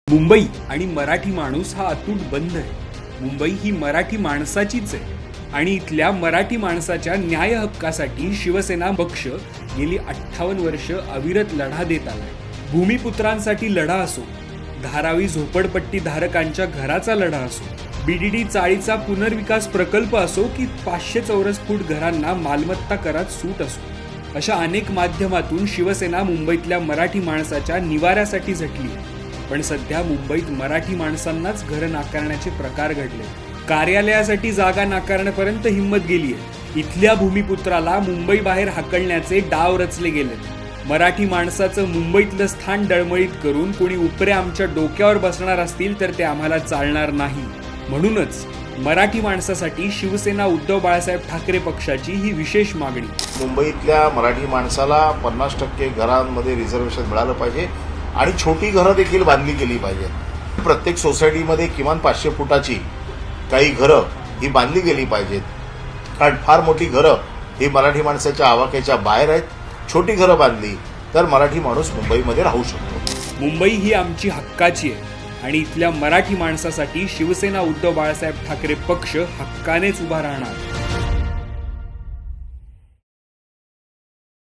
मुंबई आणि मराठी माणूस हा अतूट बंध आहे। मुंबई ही मराठी माणसाचीच आहे आणि इथल्या मराठी माणसाच्या न्याय हक्कासाठी शिवसेना पक्ष गेली 58 वर्ष अविरत लढा देत आलाय। भूमिपुत्रांसाठी लढा असो, धारावी झोपडपट्टी धारकांच्या घराचा लढा असो, बीडीडी चाळीचा पुनर्विकास प्रकल्प असो की 500 चौरस फूट घरांना मालमत्ता करात सूट असो, अशा अनेक माध्यमातून शिवसेना मुंबईतल्या मराठी माणसाच्या निवाऱ्यासाठी झटली। पण सध्या मुंबईत मराठी माणसांनाच घरं नाकारण्याचे प्रकार घडले। कार्यालयासाठी जागा नाकारण्यापर्यंत हिंमत गेलीय। इथल्या भूमिपुत्राला मुंबई बाहेर हाकलण्याचे डाव रचले गेले। मराठी माणसाचं मुंबईतलं स्थान डळमळीत करून कोणी उपरे आमच्या डोक्यावर बसणार असतील तर ते आम्हाला चालणार नाही। म्हणूनच मराठी माणसासाठी शिवसेना उद्धव बाळासाहेब ठाकरे पक्षाची ही विशेष मागणी। मुंबईतल्या मराठी माणसाला 50% घरांमध्ये रिझर्वेशन मिळालं पाहिजे आणि छोटी घरं देखील बांधली गेली पाहिजेत। प्रत्येक सोसायटीमध्ये किमान 500 फुटाची काही घरं ही बांधली गेली पाहिजेत, कारण फार मोठी घरं ही मराठी माणसाच्या आवाक्याच्या बाहेर आहेत। छोटी घरं बांधली तर मराठी माणूस मुंबईमध्ये राहू शकतो। मुंबई ही आमची हक्काची आहे आणि इथल्या मराठी माणसासाठी शिवसेना उद्धव बाळासाहेब ठाकरे पक्ष हक्कानेच उभा राहणार।